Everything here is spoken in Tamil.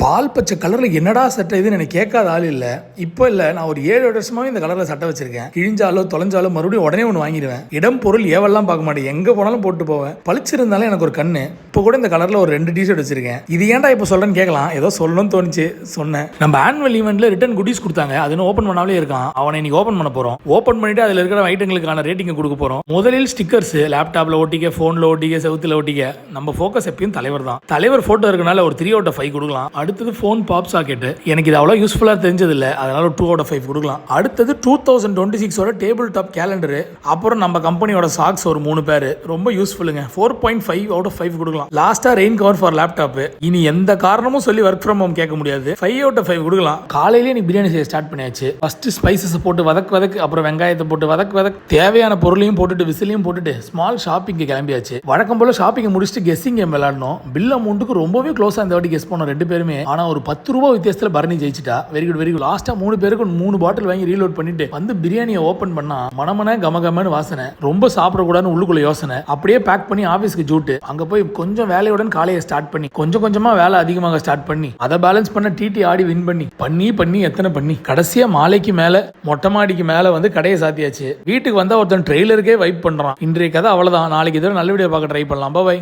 பால் பச்சை கலரில் என்னடா சட்டை இதுன்னு எனக்கு கேட்காத ஆள் இல்லை. இப்போ இல்லை, நான் ஒரு 7 வருஷமாவே இந்த கலரில் சட்டை வச்சிருக்கேன். கிழிஞ்சாலோ தொலைஞ்சாலோ மறுபடியும் உடனே ஒன்று வாங்கிடுவேன். இடம் பொருள் ஏவெல்லாம் பார்க்க மாட்டேன், எங்கே போனாலும் போட்டு போவேன். பளிச்சிருந்தாலும் எனக்கு ஒரு கண்ணு. இப்போ கூட இந்த கலரில் ஒரு 2 டிஷர்ட் வச்சிருக்கேன். இது ஏன்டா இப்போ சொல்கிறேன்னு கேட்கலாம். ஏதோ சொல்லணும்னு தோணுச்சு, சொன்னேன். நம்ம ஆனுவல் ஈவெண்ட்டில் ரிட்டன் குட்டீஸ் கொடுத்தாங்க. அது ஓப்பன் பண்ணாலே இருக்கான். அவனை இன்னைக்கு ஓப்பன் பண்ண போகிறோம். ஓப்பன் பண்ணிட்டு அதில் இருக்கிற ஐட்டங்களுக்கான ரேட்டிங்கை கொடுக்க போகிறோம். முதலில் ஸ்டிக்கர்ஸ், லேப்டாப்பில் ஒட்டிக்க, ஃபோனில் ஒட்டிக்க, செவுத்தில் ஒட்டிக்க. நம்ம ஃபோக்கஸ் எப்பயும் தலைவர் தான். தலைவர் ஃபோட்டோ இருக்கனால ஒரு 3/5 கொடுக்கலாம். அடுத்தது ஃபோன் பாப் சாக்கெட். எனக்கு இது அவ்வளோ யூஸ்ஃபுல்லாக தெரிஞ்சதில்லை, அதனால ஒரு 2/5 கொடுக்கலாம். அடுத்தது 2026 டேபிள் டாப் கேலண்டரு. அப்புறம் நம்ம கம்பெனியோட சாக்ஸ் ஒரு 3 பேர், ரொம்ப யூஸ்ஃபுல்லுங்க. 4.5/5 கொடுக்கலாம். லாஸ்டா ரெயின் கவர் ஃபார் லேப்டாப். இனி எந்த காரணமும் சொல்லி ஒர்க் ஃப்ரம் ஹோம் கேட்க முடியாது. 5/5 கொடுக்கலாம். காலையிலேயே நீ பிரியாணி செய்ய ஸ்டார்ட் பண்ணியாச்சு. ஃபர்ஸ்ட் ஸ்பைசஸ் போட்டு வதக்கு, அப்புறம் வெங்காயத்தை போட்டு வதக்கு, தேவையான பொருளையும் போட்டுட்டு விசிலையும் போட்டுட்டு ஸ்மால் ஷாப்பிங்கு கிளம்பியாச்சு. வழக்கம் போல ஷாப்பிங் முடிச்சுட்டு கெஸ்ஸிங் கேம் விளையாடணும். பில் அமௌண்ட்டுக்கு ரொம்பவே க்ளோஸா இந்த வாட்டி கெஸ் பண்ணோம் 2 பேருமே. ஆனா ஒரு 10 ரூபா வித்தியாசத்துல பரணி ஜெயிச்சிட்டா. Very good very good. லாஸ்டா 3 பேருக்கு 3 பாட்டில் வாங்கி ரீலோட் பண்ணிட்டு வந்து பிரியாணியை ஓபன் பண்ணா மனமன கமகமன்னு வாசனை. ரொம்ப சாப்பிடக்கூடாதுன்னு உள்ளுக்குள்ள யோசனை. அப்படியே பேக் பண்ணி ஆபீஸ்க்கு ஜூட்டு. அங்க போய் கொஞ்சம் வேலையுடன் காலையை ஸ்டார்ட் பண்ணி கொஞ்சம் கொஞ்சமா வேலை அதிகமாக ஸ்டார்ட் பண்ணி அதை பேலன்ஸ் பண்ண டிடி ஆடி வின் பண்ணி எத்தனை பண்ணி கடைசியா மாலைக்கு மேல மொட்டை மாடிக்கு மேல வந்து கடையை சாத்தியாச்சு. வீட்டுக்கு வந்தா ஒருத்தன் ட்ரெய்லருக்கே வைப் பண்றான். இன்றைய கதை அவ்வளவுதான். நாளைக்கு இதோட நல்ல வீடியோ பார்க்க ட்ரை பண்ணலாம். பாய்.